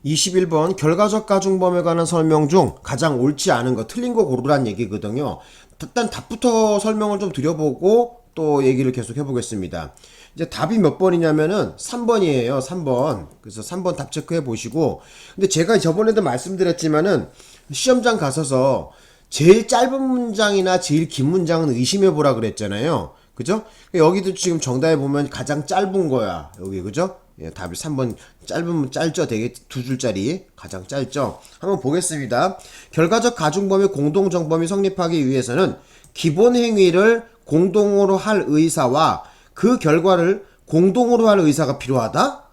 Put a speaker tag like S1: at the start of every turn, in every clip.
S1: 21번 결과적 가중범에 관한 설명 중 가장 옳지 않은 거 틀린 거 고르란 얘기거든요. 일단 답부터 설명을 좀 드려보고 또 얘기를 계속 해보겠습니다. 이제 답이 몇 번이냐면은 3번이에요. 3번. 그래서 3번 답 체크해 보시고, 근데 제가 저번에도 말씀드렸지만은 시험장 가서서 제일 짧은 문장이나 제일 긴 문장은 의심해 보라 그랬잖아요. 그죠? 여기도 지금 정답에 보면 가장 짧은 거야. 여기 그죠? 예, 답이 3번 짧으면 짧죠. 되게 두 줄짜리 가장 짧죠. 한번 보겠습니다. 결과적 가중범위 공동정범이 성립하기 위해서는 기본 행위를 공동으로 할 의사와 그 결과를 공동으로 할 의사가 필요하다?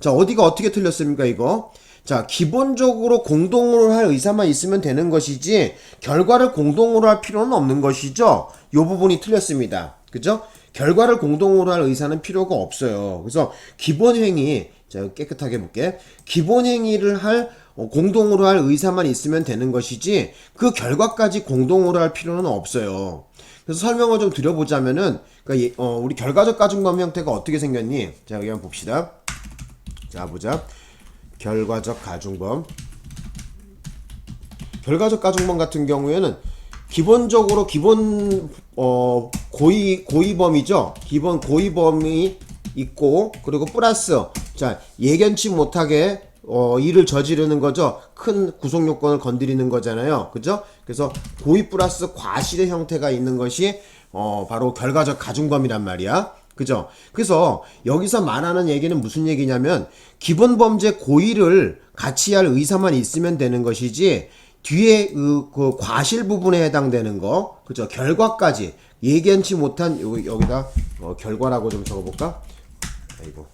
S1: 자, 어디가 어떻게 틀렸습니까, 이거? 자, 기본적으로 공동으로 할 의사만 있으면 되는 것이지 결과를 공동으로 할 필요는 없는 것이죠. 요 부분이 틀렸습니다. 그죠? 결과를 공동으로 할 의사는 필요가 없어요. 그래서 기본 행위, 자, 깨끗하게 볼게. 기본 행위를 할 공동으로 할 의사만 있으면 되는 것이지 그 결과까지 공동으로 할 필요는 없어요. 그래서 설명을 좀 드려보자면은, 그러니까 우리 결과적 가중범 형태가 어떻게 생겼니? 자, 여기 한번 봅시다. 자, 보자. 결과적 가중범. 결과적 가중범 같은 경우에는 기본적으로 고의범이죠. 기본 고의범이 있고, 그리고 플러스, 자, 예견치 못하게 일을 저지르는 거죠. 큰 구속 요건을 건드리는 거잖아요. 그죠? 그래서 고의 플러스 과실의 형태가 있는 것이 바로 결과적 가중범이란 말이야. 그죠? 그래서 여기서 말하는 얘기는 무슨 얘기냐면 기본 범죄 고의를 같이 할 의사만 있으면 되는 것이지 뒤에 그 과실 부분에 해당되는 거, 그죠? 결과까지 예견치 못한 여기다 결과라고 좀 적어볼까? 아이고.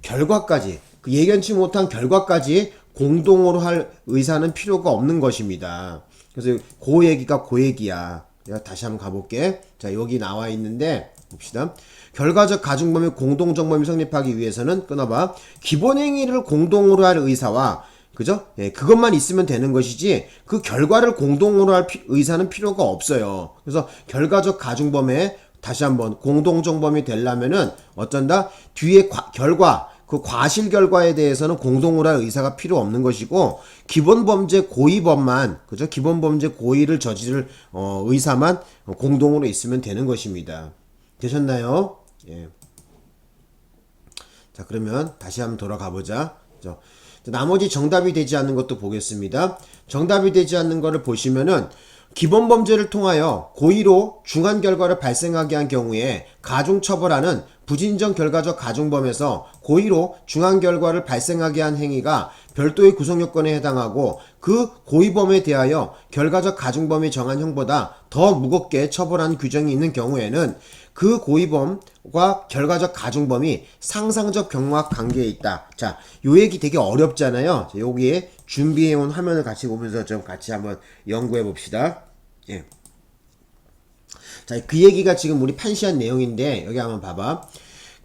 S1: 결과까지 그 예견치 못한 결과까지 공동으로 할 의사는 필요가 없는 것입니다. 그래서 그 얘기가 그 얘기야. 내가 다시 한번 가볼게. 자, 여기 나와 있는데 봅시다. 결과적 가중범위 공동정범이 성립하기 위해서는 끊어봐. 기본 행위를 공동으로 할 의사와 그죠? 예, 그것만 있으면 되는 것이지 그 결과를 공동으로 할 의사는 필요가 없어요. 그래서 결과적 가중범에 다시 한번 공동정범이 되려면은 어쩐다? 뒤에 결과 그 과실 결과에 대해서는 공동으로 할 의사가 필요 없는 것이고 기본범죄 고의범만 그죠? 기본범죄 고의를 저지를 의사만 공동으로 있으면 되는 것입니다. 되셨나요? 예. 자, 그러면 다시 한번 돌아가 보자. 나머지 정답이 되지 않는 것도 보겠습니다. 정답이 되지 않는 것을 보시면은 기본 범죄를 통하여 고의로 중한 결과를 발생하게 한 경우에 가중처벌하는 부진정 결과적 가중범에서 고의로 중한 결과를 발생하게 한 행위가 별도의 구성요건에 해당하고 그 고의범에 대하여 결과적 가중범이 정한 형보다 더 무겁게 처벌하는 규정이 있는 경우에는 그 고의범과 결과적 가중범이 상상적 경락 관계에 있다. 자, 요 얘기 되게 어렵잖아요. 자, 여기에 준비해온 화면을 같이 보면서 좀 같이 한번 연구해 봅시다. 예. 자, 그 얘기가 지금 우리 판시한 내용인데 여기 한번 봐봐.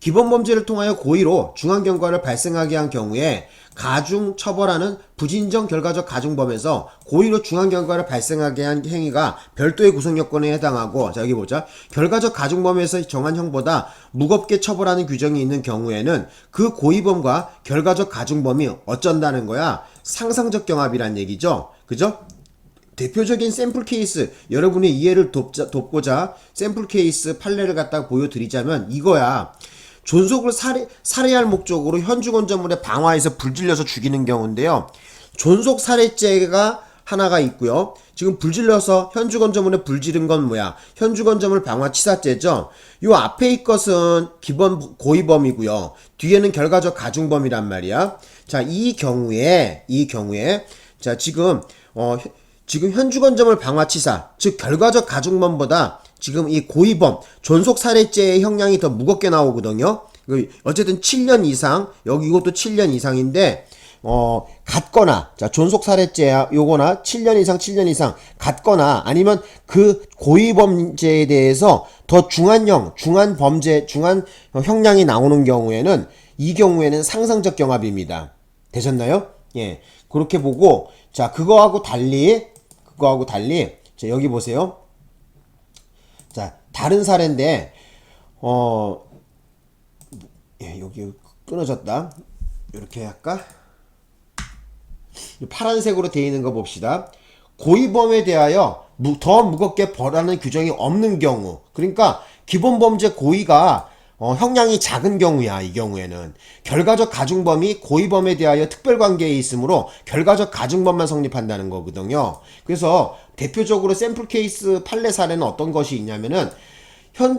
S1: 기본 범죄를 통하여 고의로 중한 결과를 발생하게 한 경우에 가중 처벌하는 부진정 결과적 가중범에서 고의로 중한 결과를 발생하게 한 행위가 별도의 구성 요건에 해당하고 자 여기 보자. 결과적 가중범에서 정한 형보다 무겁게 처벌하는 규정이 있는 경우에는 그 고의범과 결과적 가중범이 어쩐다는 거야? 상상적 경합이란 얘기죠. 그죠? 대표적인 샘플 케이스 여러분의 이해를 돕고자 샘플 케이스 판례를 갖다가 보여드리자면 이거야. 존속을 살해할 목적으로 현주건조물에 방화해서 불질러서 죽이는 경우인데요. 존속 살해죄가 하나가 있고요. 지금 불질러서 현주건조물에 불지른 건 뭐야? 현주건조물 방화치사죄죠. 요 앞에 이 것은 기본 고의범이고요. 뒤에는 결과적 가중범이란 말이야. 자, 이 경우에 자, 지금 현주건조물 방화치사, 즉 결과적 가중범보다 지금 이 고의범, 존속살해죄의 형량이 더 무겁게 나오거든요. 어쨌든 7년 이상, 여기 이것도 7년 이상인데, 같거나, 자, 존속살해죄 요거나 7년 이상 같거나, 아니면 그 고의범죄에 대해서 더 중한 형량이 나오는 경우에는, 이 경우에는 상상적 경합입니다. 되셨나요? 예. 그렇게 보고, 자, 그거하고 달리, 자, 여기 보세요. 자, 다른 사례인데, 예, 여기 끊어졌다. 이렇게 할까? 파란색으로 되어 있는 거 봅시다. 고의범에 대하여 더 무겁게 벌하는 규정이 없는 경우, 그러니까 기본범죄 고의가 형량이 작은 경우야. 이 경우에는 결과적 가중범이 고의범에 대하여 특별관계에 있으므로 결과적 가중범만 성립한다는 거거든요. 그래서 대표적으로 샘플 케이스 판례 사례는 어떤 것이 있냐면은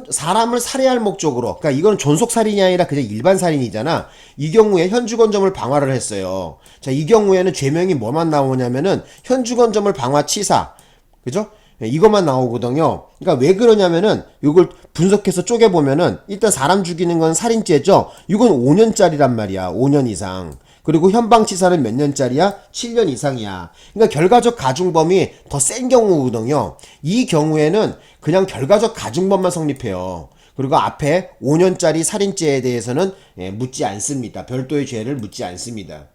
S1: 사람을 살해할 목적으로, 그러니까 이건 존속살인이 아니라 그냥 일반 살인이잖아. 이 경우에 현주건점을 방화를 했어요. 자, 이 경우에는 죄명이 뭐만 나오냐면은 현주건점을 방화 치사, 그죠? 이것만 나오거든요. 그러니까 왜 그러냐면은 이걸 분석해서 쪼개보면은 일단 사람 죽이는 건 살인죄죠. 이건 5년짜리란 말이야. 5년 이상. 그리고 현방치사는 몇 년짜리야? 7년 이상이야. 그러니까 결과적 가중범이 더 센 경우거든요. 이 경우에는 그냥 결과적 가중범만 성립해요. 그리고 앞에 5년짜리 살인죄에 대해서는 묻지 않습니다. 별도의 죄를 묻지 않습니다.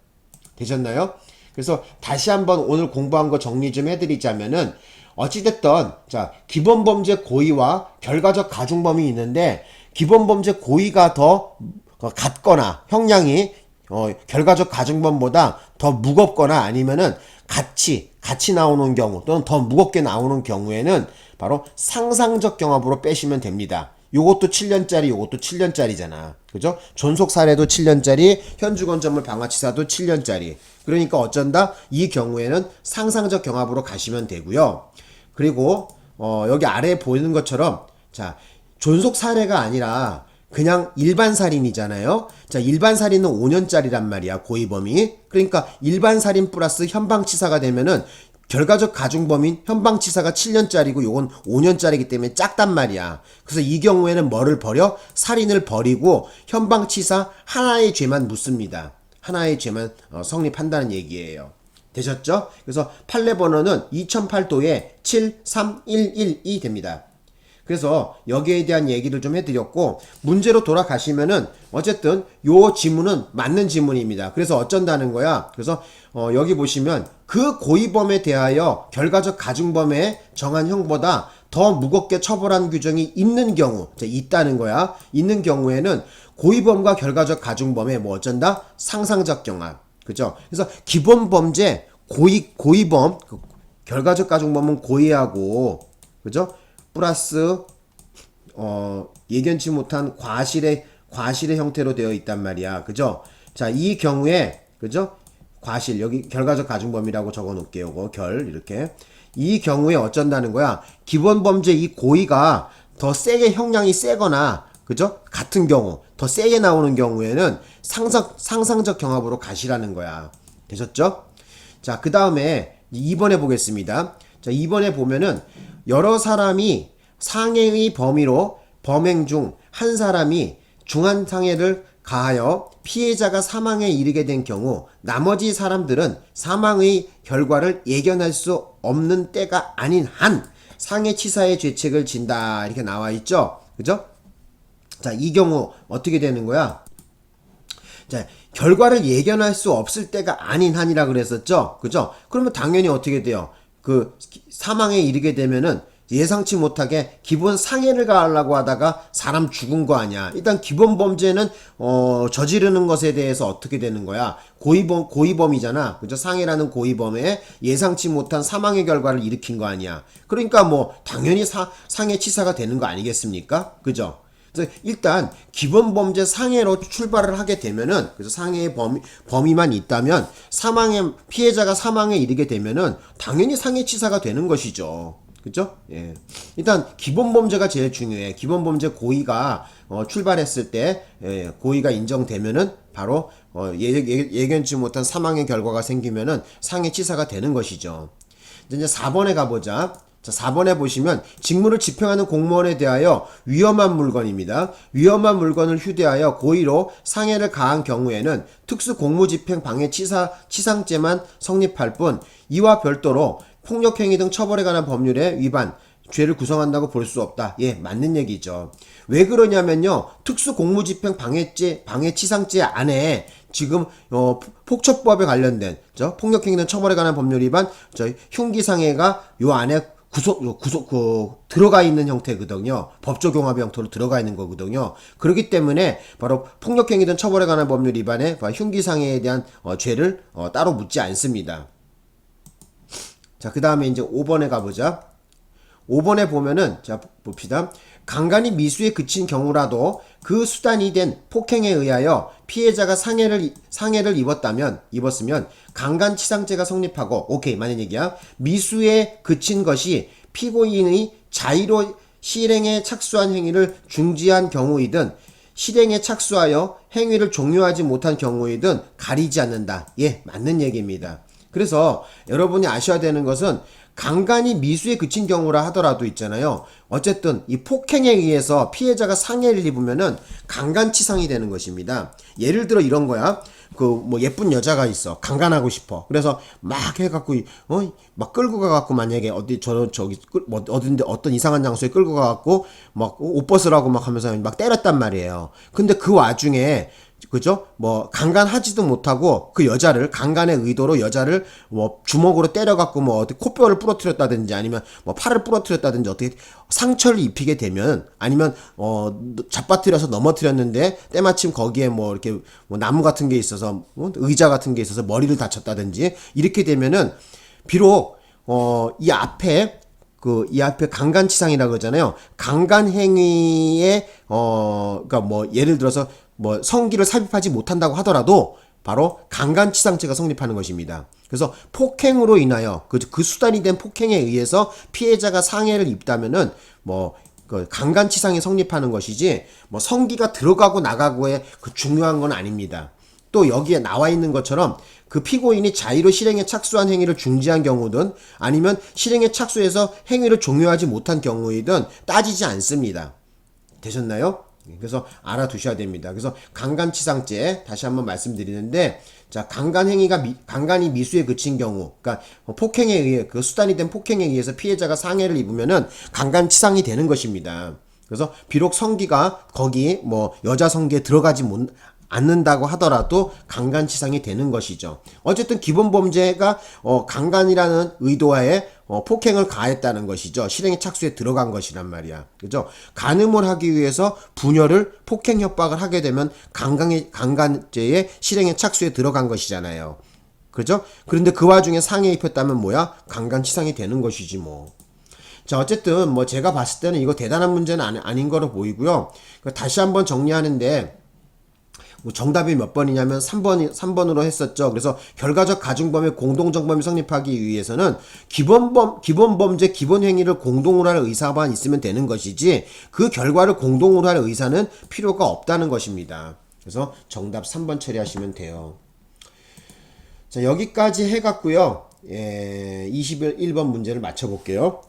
S1: 되셨나요? 그래서 다시 한번 오늘 공부한 거 정리 좀 해드리자면은 어찌됐든 자, 기본범죄 고의와 결과적 가중범이 있는데 기본범죄 고의가 더 같거나 형량이 결과적 가중범보다 더 무겁거나 아니면은 같이 나오는 경우 또는 더 무겁게 나오는 경우에는 바로 상상적 경합으로 빼시면 됩니다. 요것도 7년짜리, 요것도 7년짜리잖아. 그죠? 존속 살해도 7년짜리, 현주건점을 방화치사도 7년짜리. 그러니까 어쩐다? 이 경우에는 상상적 경합으로 가시면 되고요. 그리고 여기 아래에 보이는 것처럼 자, 존속 살해가 아니라 그냥 일반 살인이잖아요. 자, 일반 살인은 5년짜리란 말이야. 고의범이. 그러니까 일반 살인 플러스 현방치사가 되면은 결과적 가중범인 현방치사가 7년짜리고 요건 5년짜리이기 때문에 작단 말이야. 그래서 이 경우에는 뭐를 버려? 살인을 버리고 현방치사 하나의 죄만 묻습니다. 하나의 죄만 성립한다는 얘기예요. 되셨죠? 그래서 판례 번호는 2008도에 73112 됩니다. 그래서 여기에 대한 얘기를 좀 해드렸고 문제로 돌아가시면은 어쨌든 요 지문은 맞는 지문입니다. 그래서 어쩐다는 거야. 그래서 여기 보시면 그 고의범에 대하여 결과적 가중범에 정한 형보다 더 무겁게 처벌한 규정이 있는 경우, 있다는 거야. 있는 경우에는 고의범과 결과적 가중범에 뭐 어쩐다? 상상적 경합. 그죠? 그래서 기본범죄 고의범 결과적 가중범은 고의하고 그죠? 플러스 예견치 못한 과실의 형태로 되어 있단 말이야. 그죠? 자, 이 경우에 그죠? 과실 여기 결과적 가중범이라고 적어 놓을게요. 요거 결 이렇게. 이 경우에 어쩐다는 거야? 기본 범죄 이 고의가 더 세게 형량이 세거나 그죠? 같은 경우 더 세게 나오는 경우에는 상상적 경합으로 가시라는 거야. 되셨죠? 자, 그 다음에 2번에 보겠습니다. 자, 2번에 보면은 여러 사람이 상해의 범위로 범행 중 한 사람이 중한 상해를 가하여 피해자가 사망에 이르게 된 경우 나머지 사람들은 사망의 결과를 예견할 수 없는 때가 아닌 한 상해치사의 죄책을 진다 이렇게 나와 있죠. 그죠? 자, 이 경우 어떻게 되는 거야? 자, 결과를 예견할 수 없을 때가 아닌 한이라 그랬었죠. 그죠? 그러면 당연히 어떻게 돼요? 그 사망에 이르게 되면은 예상치 못하게 기본 상해를 가하려고 하다가 사람 죽은 거 아니야. 일단 기본 범죄는 저지르는 것에 대해서 어떻게 되는 거야? 고의범이잖아. 그죠? 상해라는 고의범에 예상치 못한 사망의 결과를 일으킨 거 아니야. 그러니까 뭐 당연히 상해 치사가 되는 거 아니겠습니까? 그죠? 그래서 일단 기본 범죄 상해로 출발을 하게 되면은 그래서 상해의 범위만 있다면 피해자가 사망에 이르게 되면은 당연히 상해치사가 되는 것이죠. 그죠? 예. 일단 기본 범죄가 제일 중요해. 기본 범죄 고의가 출발했을 때 고의가 인정되면은 바로 예견치 못한 사망의 결과가 생기면은 상해치사가 되는 것이죠. 이제 4번에 가보자. 자, 4번에 보시면 직무를 집행하는 공무원에 대하여 위험한 물건입니다. 위험한 물건을 휴대하여 고의로 상해를 가한 경우에는 특수 공무집행 방해 치상죄만 성립할 뿐 이와 별도로 폭력행위 등 처벌에 관한 법률에 위반 죄를 구성한다고 볼 수 없다. 예, 맞는 얘기죠. 왜 그러냐면요. 특수 공무집행 방해치상죄 안에 지금 폭처법에 관련된 폭력행위 등 처벌에 관한 법률 위반 흉기상해가 요 안에 들어가 있는 형태거든요. 법조경합의 형태로 들어가 있는 거거든요. 그렇기 때문에 바로 폭력행위 등 처벌에 관한 법률 위반에 흉기상해에 대한 죄를 따로 묻지 않습니다. 자, 그 다음에 이제 5번에 가보자. 5번에 보면은, 자, 봅시다. 강간이 미수에 그친 경우라도 그 수단이 된 폭행에 의하여 피해자가 상해를 입었으면 강간치상죄가 성립하고, 오케이, 맞는 얘기야. 미수에 그친 것이 피고인의 자의로 실행에 착수한 행위를 중지한 경우이든 실행에 착수하여 행위를 종료하지 못한 경우이든 가리지 않는다. 예, 맞는 얘기입니다. 그래서 여러분이 아셔야 되는 것은 강간이 미수에 그친 경우라 하더라도 있잖아요. 어쨌든 이 폭행에 의해서 피해자가 상해를 입으면은 강간치상이 되는 것입니다. 예를 들어 이런 거야. 그 뭐 예쁜 여자가 있어. 강간하고 싶어. 그래서 막 해갖고 막 끌고 가갖고 만약에 어디 저기 뭐 어딘데 어떤 이상한 장소에 끌고 가갖고 막 옷 벗으라고 막 하면서 막 때렸단 말이에요. 근데 그 와중에 그죠? 뭐 강간하지도 못하고 그 여자를 강간의 의도로 여자를 뭐 주먹으로 때려갖고 뭐 어디 코뼈를 부러뜨렸다든지 아니면 뭐 팔을 부러뜨렸다든지 어떻게 상처를 입히게 되면 아니면 잡아뜨려서 넘어뜨렸는데 때마침 거기에 뭐 이렇게 뭐 나무 같은 게 있어서 의자 같은 게 있어서 머리를 다쳤다든지 이렇게 되면은 비록 이 앞에 강간치상이라고 그러잖아요. 강간 행위에 그러니까 뭐 예를 들어서 뭐 성기를 삽입하지 못한다고 하더라도 바로 강간치상죄가 성립하는 것입니다. 그래서 폭행으로 인하여 그 수단이 된 폭행에 의해서 피해자가 상해를 입다면은 그 강간치상이 성립하는 것이지 뭐 성기가 들어가고 나가고의 그 중요한 건 아닙니다. 또 여기에 나와 있는 것처럼 그 피고인이 자의로 실행에 착수한 행위를 중지한 경우든 아니면 실행에 착수해서 행위를 종료하지 못한 경우이든 따지지 않습니다. 되셨나요? 그래서 알아두셔야 됩니다. 그래서 강간치상죄 다시 한번 말씀드리는데 자, 강간이 미수에 그친 경우, 그러니까 폭행에 의해 그 수단이 된 폭행에 의해서 피해자가 상해를 입으면은 강간치상이 되는 것입니다. 그래서 비록 성기가 거기 뭐 여자 성기에 들어가지 않는다고 하더라도 강간치상이 되는 것이죠. 어쨌든 기본 범죄가 강간이라는 의도하에 폭행을 가했다는 것이죠. 실행에 착수에 들어간 것이란 말이야. 그죠? 간음을 하기 위해서 부녀를 폭행 협박을 하게 되면 강간죄의 실행에 착수에 들어간 것이잖아요. 그죠? 그런데 그 와중에 상해 입혔다면 뭐야? 강간치상이 되는 것이지 뭐. 자, 어쨌든 뭐 제가 봤을 때는 이거 대단한 문제는 아닌 거로 보이고요. 다시 한번 정리하는데 정답이 몇 번이냐면 3번으로 했었죠. 그래서 결과적 가중범의 공동정범이 성립하기 위해서는 기본범죄 기본행위를 공동으로 할 의사만 있으면 되는 것이지 그 결과를 공동으로 할 의사는 필요가 없다는 것입니다. 그래서 정답 3번 처리하시면 돼요. 자, 여기까지 해갖고요. 21번 문제를 맞춰볼게요.